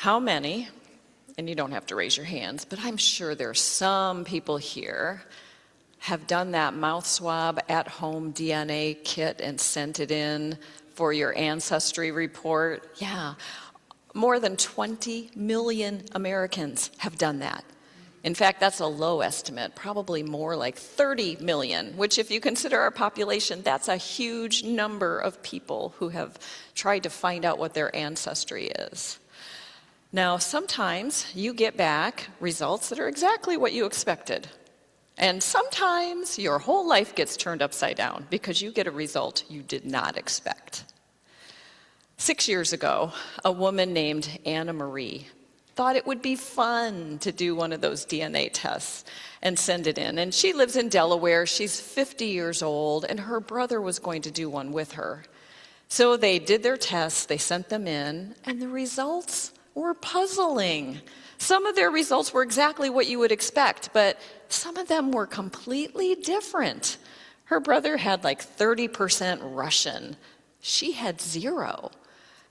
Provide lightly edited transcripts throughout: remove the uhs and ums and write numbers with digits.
How many, and you don't have to raise your hands, but I'm sure there's some people here, have done that mouth swab at home DNA kit and sent it in for your ancestry report? Yeah, more than 20 million Americans have done that. In fact, that's a low estimate, probably more like 30 million, which if you consider our population, that's a huge number of people who have tried to find out what their ancestry is. Now, sometimes you get back results that are exactly what you expected. And sometimes your whole life gets turned upside down because you get a result you did not expect. 6 years ago, a woman named Anna Marie thought it would be fun to do one of those DNA tests and send it in. And she lives in Delaware. She's 50 years old, and her brother was going to do one with her. So they did their tests, they sent them in, and the results were puzzling. Some of their results were exactly what you would expect, but some of them were completely different. Her brother had like 30% Russian. She had 0.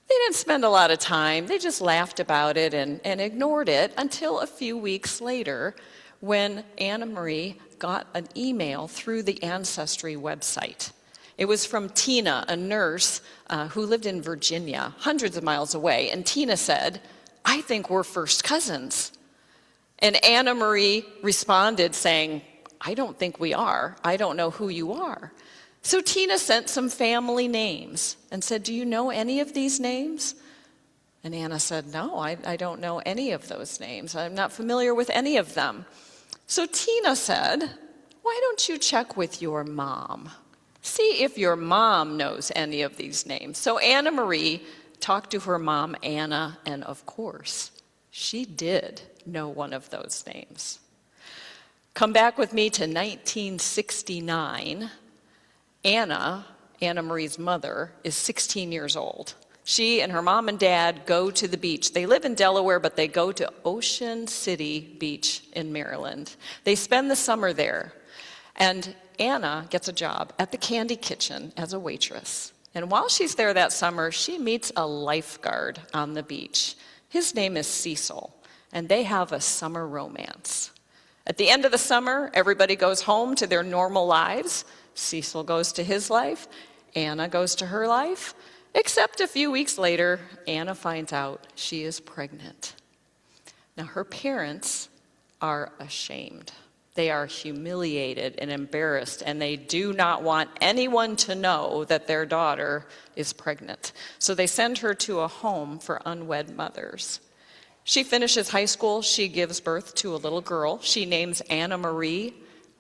They didn't spend a lot of time. They just laughed about it and ignored it until a few weeks later when Anna Marie got an email through the Ancestry website. It was from Tina, a nurse who lived in Virginia, hundreds of miles away. And Tina said, "I think we're first cousins." And Anna Marie responded saying, "I don't think we are. I don't know who you are." So Tina sent some family names and said, "Do you know any of these names?" And Anna said, "No, I don't know any of those names. I'm not familiar with any of them." So Tina said, "Why don't you check with your mom? See if your mom knows any of these names." So Anna Marie talked to her mom, Anna, and of course, she did know one of those names. Come back with me to 1969. Anna Marie's mother, is 16 years old. She and her mom and dad go to the beach. They live in Delaware, but they go to Ocean City Beach in Maryland. They spend the summer there. And Anna gets a job at the Candy Kitchen as a waitress. And while she's there that summer, she meets a lifeguard on the beach. His name is Cecil, and they have a summer romance. At the end of the summer, everybody goes home to their normal lives. Cecil goes to his life, Anna goes to her life, except a few weeks later, Anna finds out she is pregnant. Now, her parents are ashamed. They are humiliated and embarrassed, and they do not want anyone to know that their daughter is pregnant. So they send her to a home for unwed mothers. She finishes high school. She gives birth to a little girl. She names Anna Marie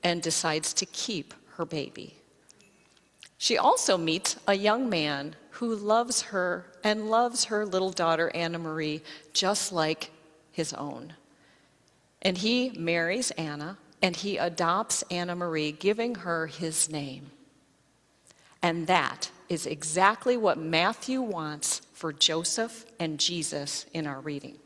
and decides to keep her baby. She also meets a young man who loves her and loves her little daughter, Anna Marie, just like his own. And he marries Anna, and he adopts Anna Marie, giving her his name. And that is exactly what Matthew wants for Joseph and Jesus in our reading.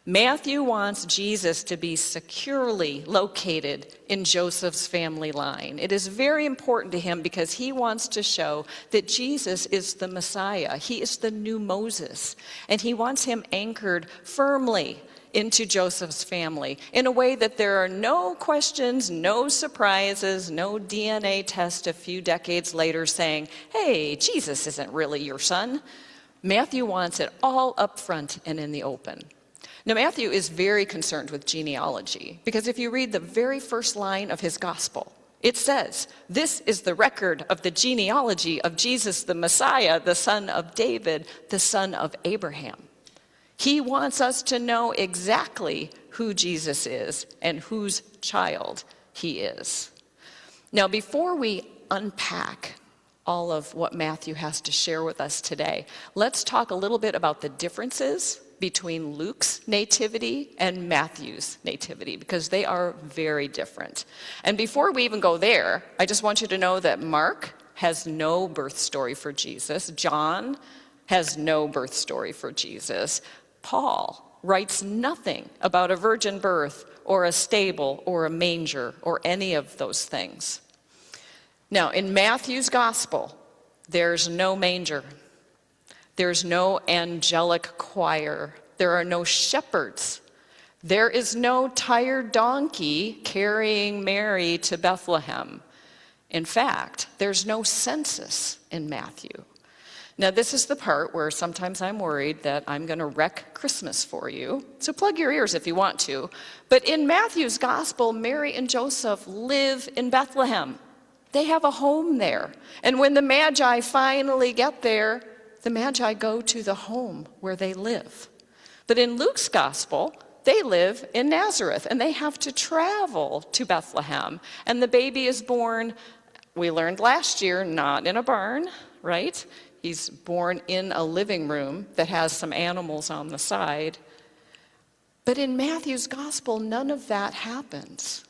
Matthew wants Jesus to be securely located in Joseph's family line. It is very important to him because he wants to show that Jesus is the Messiah. He is the new Moses, and he wants him anchored firmly into Joseph's family in a way that there are no questions, no surprises, no DNA test a few decades later saying, "Hey, Jesus isn't really your son." Matthew wants it all up front and in the open. Now, Matthew is very concerned with genealogy because if you read the very first line of his gospel, it says, "This is the record of the genealogy of Jesus the Messiah, the son of David, the son of Abraham." He wants us to know exactly who Jesus is and whose child he is. Now, before we unpack all of what Matthew has to share with us today, let's talk a little bit about the differences between Luke's nativity and Matthew's nativity, because they are very different. And before we even go there, I just want you to know that Mark has no birth story for Jesus. John has no birth story for Jesus. Paul writes nothing about a virgin birth or a stable or a manger or any of those things. Now, in Matthew's gospel, there's no manger. There's no angelic choir. There are no shepherds. There is no tired donkey carrying Mary to Bethlehem. In fact, there's no census in Matthew. Now, this is the part where sometimes I'm worried that I'm going to wreck Christmas for you. So plug your ears if you want to. But in Matthew's gospel, Mary and Joseph live in Bethlehem. They have a home there. And when the Magi finally get there, the Magi go to the home where they live. But in Luke's gospel, they live in Nazareth, and they have to travel to Bethlehem. And the baby is born, we learned last year, not in a barn, right? He's born in a living room that has some animals on the side. But in Matthew's gospel, none of that happens.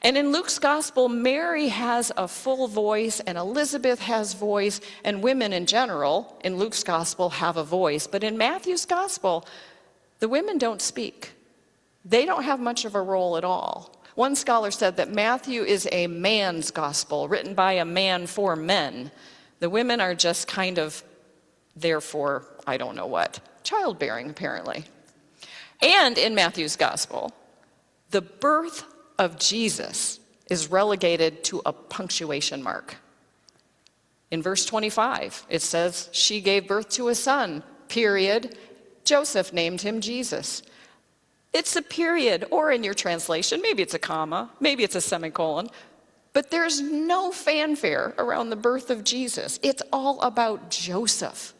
And in Luke's gospel, Mary has a full voice, and Elizabeth has voice, and women in general in Luke's gospel have a voice. But in Matthew's gospel, the women don't speak. They don't have much of a role at all. One scholar said that Matthew is a man's gospel, written by a man for men. The women are just kind of there for, I don't know what, childbearing, apparently. And in Matthew's gospel, the birth of Jesus is relegated to a punctuation mark. In verse 25, it says, she gave birth to a son, period. Joseph named him Jesus. It's a period, or in your translation, maybe it's a comma, maybe it's a semicolon, but there's no fanfare around the birth of Jesus. It's all about Joseph.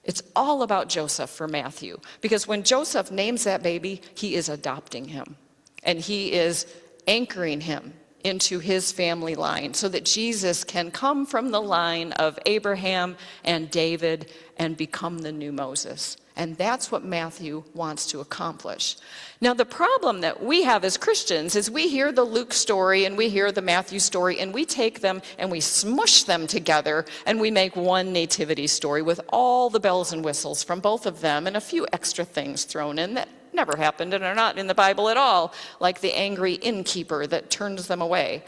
It's all about Joseph for Matthew, because when Joseph names that baby, he is adopting him, and he is anchoring him into his family line so that Jesus can come from the line of Abraham and David and become the new Moses. And that's what Matthew wants to accomplish. Now, the problem that we have as Christians is we hear the Luke story and we hear the Matthew story, and we take them and we smush them together and we make one nativity story with all the bells and whistles from both of them and a few extra things thrown in that never happened and are not in the Bible at all, like the angry innkeeper that turns them away.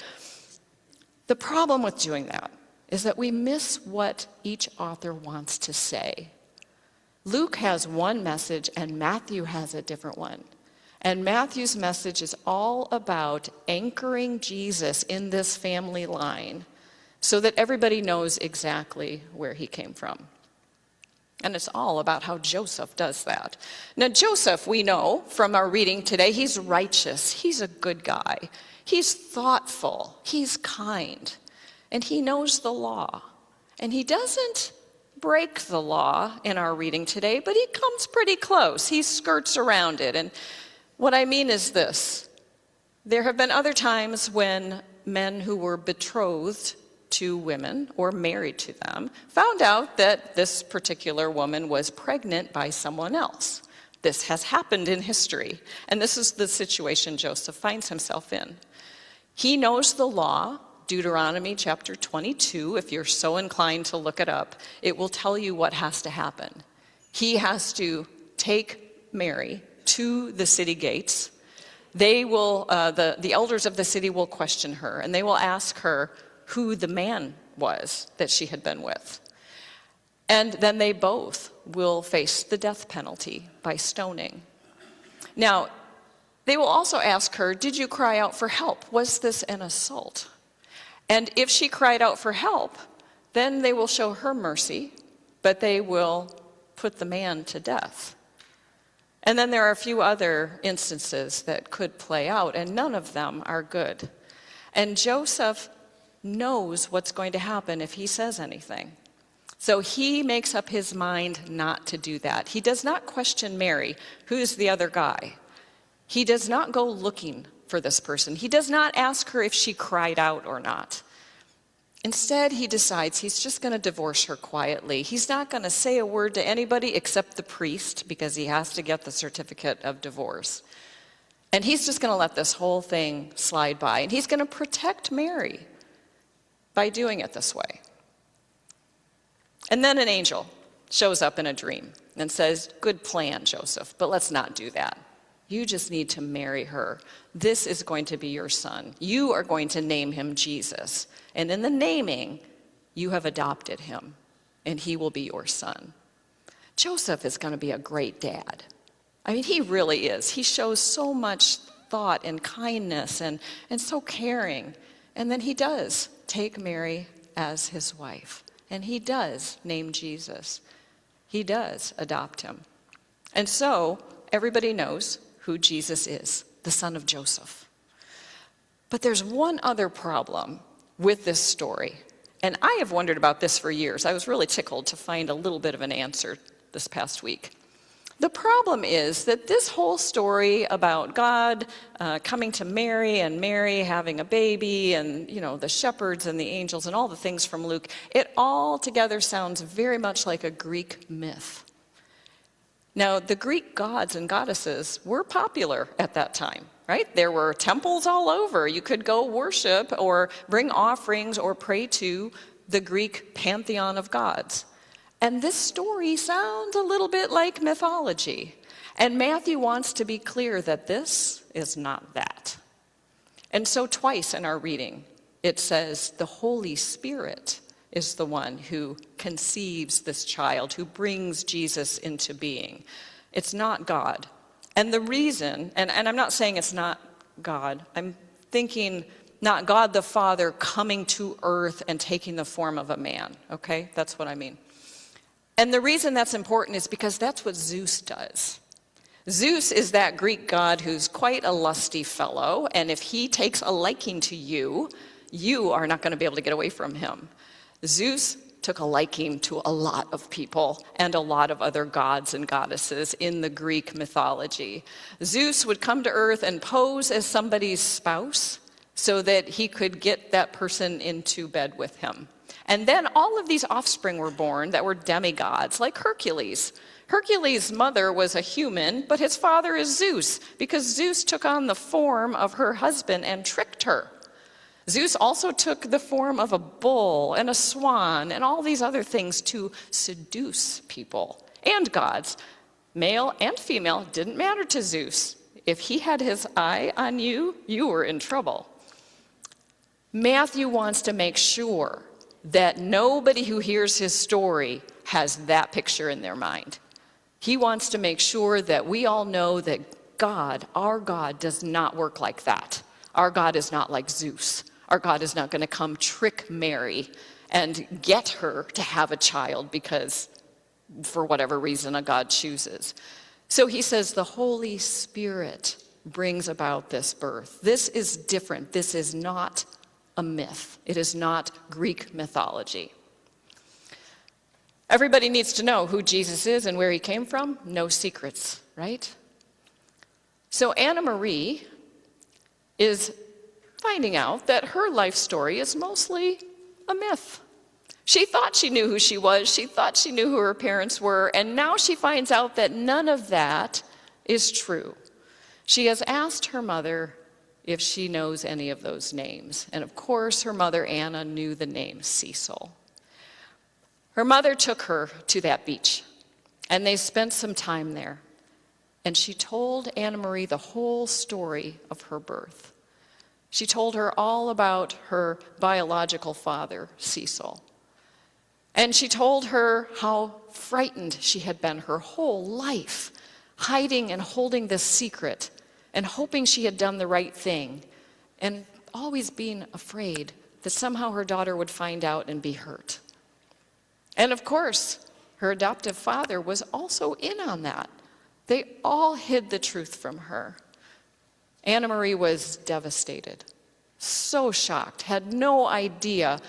The problem with doing that is that we miss what each author wants to say. Luke has one message and Matthew has a different one. And Matthew's message is all about anchoring Jesus in this family line so that everybody knows exactly where he came from. And it's all about how Joseph does that. Now, Joseph, we know from our reading today, he's righteous. He's a good guy. He's thoughtful. He's kind. And he knows the law. And he doesn't break the law in our reading today, but he comes pretty close. He skirts around it. And what I mean is this. There have been other times when men who were betrothed to women or married to them found out that this particular woman was pregnant by someone else. This has happened in history, and this is the situation Joseph finds himself in. He knows the law, Deuteronomy chapter 22, if you're so inclined to look it up, it will tell you what has to happen. He has to take Mary to the city gates. They will, the elders of the city will question her, and they will ask her who the man was that she had been with. And then they both will face the death penalty by stoning. Now, they will also ask her, did you cry out for help? Was this an assault? And if she cried out for help, then they will show her mercy, but they will put the man to death. And then there are a few other instances that could play out, and none of them are good. And Joseph knows what's going to happen if he says anything. So he makes up his mind not to do that. He does not question Mary, who's the other guy. He does not go looking for this person. He does not ask her if she cried out or not. Instead, he decides he's just going to divorce her quietly. He's not going to say a word to anybody except the priest because he has to get the certificate of divorce. And he's just going to let this whole thing slide by. And he's going to protect Mary by doing it this way. And then an angel shows up in a dream and says, good plan, Joseph, but let's not do that. You just need to marry her. This is going to be your son. You are going to name him Jesus. And in the naming, you have adopted him, and he will be your son. Joseph is going to be a great dad. I mean, he really is. He shows so much thought and kindness and so caring. And then he does take Mary as his wife. And he does name Jesus. He does adopt him. And so everybody knows who Jesus is, the son of Joseph. But there's one other problem with this story. And I have wondered about this for years. I was really tickled to find a little bit of an answer this past week. The problem is that this whole story about God coming to Mary and Mary having a baby and, the shepherds and the angels and all the things from Luke, it all together sounds very much like a Greek myth. Now, the Greek gods and goddesses were popular at that time, right? There were temples all over. You could go worship or bring offerings or pray to the Greek pantheon of gods. And this story sounds a little bit like mythology. And Matthew wants to be clear that this is not that. And so twice in our reading, it says the Holy Spirit is the one who conceives this child, who brings Jesus into being. It's not God. And the reason, and I'm not saying it's not God, I'm thinking not God the Father coming to earth and taking the form of a man, okay? That's what I mean. And the reason that's important is because that's what Zeus does. Zeus is that Greek god who's quite a lusty fellow, and if he takes a liking to you, you are not going to be able to get away from him. Zeus took a liking to a lot of people and a lot of other gods and goddesses in the Greek mythology. Zeus would come to earth and pose as somebody's spouse so that he could get that person into bed with him. And then all of these offspring were born that were demigods, like Hercules. Hercules' mother was a human, but his father is Zeus, because Zeus took on the form of her husband and tricked her. Zeus also took the form of a bull and a swan and all these other things to seduce people and gods. Male and female didn't matter to Zeus. If he had his eye on you, you were in trouble. Matthew wants to make sure that nobody who hears his story has that picture in their mind. He wants to make sure that we all know that God, our God, does not work like that. Our God is not like Zeus. Our God is not going to come trick Mary and get her to have a child because, for whatever reason, a God chooses. So he says the Holy Spirit brings about this birth. This is different. This is not a myth. It is not Greek mythology. Everybody needs to know who Jesus is and where he came from. No secrets, right? So Anna Marie is finding out that her life story is mostly a myth. She thought she knew who she was. She thought she knew who her parents were. And now she finds out that none of that is true. She has asked her mother if she knows any of those names. And of course, her mother, Anna, knew the name Cecil. Her mother took her to that beach, and they spent some time there. And she told Anna Marie the whole story of her birth. She told her all about her biological father, Cecil. And she told her how frightened she had been her whole life, hiding and holding this secret and hoping she had done the right thing, and always being afraid that somehow her daughter would find out and be hurt. And of course, her adoptive father was also in on that. They all hid the truth from her. Anna Marie was devastated, so shocked, had no idea,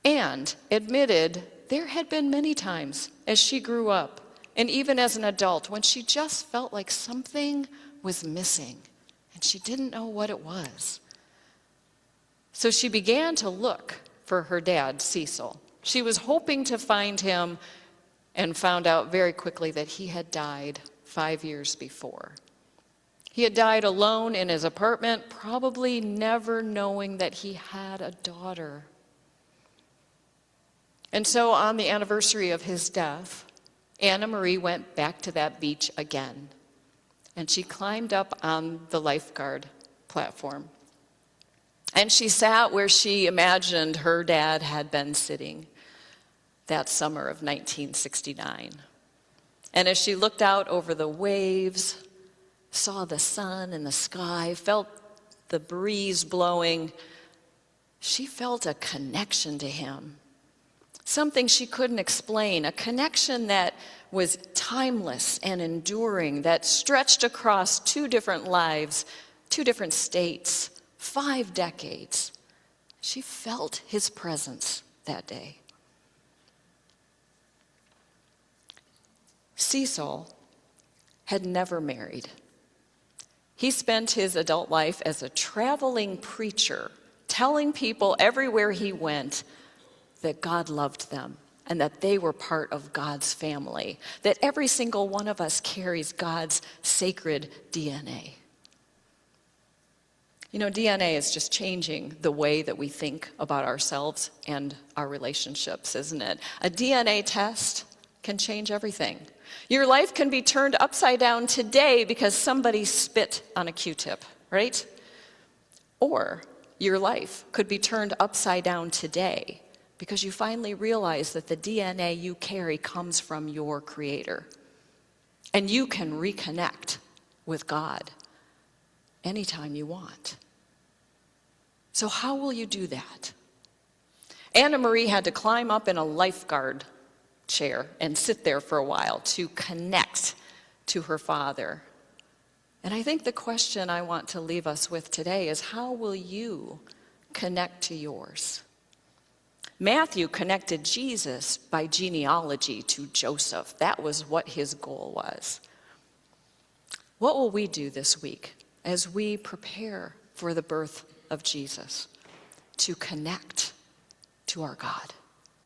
and admitted there had been many times as she grew up, and even as an adult, when she just felt like something was missing, and she didn't know what it was. So she began to look for her dad, Cecil. She was hoping to find him and found out very quickly that he had died 5 years before. He had died alone in his apartment, probably never knowing that he had a daughter. And so on the anniversary of his death, Anna Marie went back to that beach again. And she climbed up on the lifeguard platform. And she sat where she imagined her dad had been sitting that summer of 1969. And as she looked out over the waves, saw the sun in the sky, felt the breeze blowing, she felt a connection to him. Something she couldn't explain, a connection that was timeless and enduring, that stretched across 2 different lives, 2 different states, 5 decades. She felt his presence that day. Cecil had never married. He spent his adult life as a traveling preacher, telling people everywhere he went that God loved them and that they were part of God's family, that every single one of us carries God's sacred DNA. You know, DNA is just changing the way that we think about ourselves and our relationships, isn't it? A DNA test can change everything. Your life can be turned upside down today because somebody spit on a Q-tip, right? Or your life could be turned upside down today because you finally realize that the DNA you carry comes from your Creator. And you can reconnect with God anytime you want. So how will you do that? Anna Marie had to climb up in a lifeguard chair and sit there for a while to connect to her father. And I think the question I want to leave us with today is, how will you connect to yours? Matthew connected Jesus by genealogy to Joseph. That was what his goal was. What will we do this week as we prepare for the birth of Jesus? To connect to our God.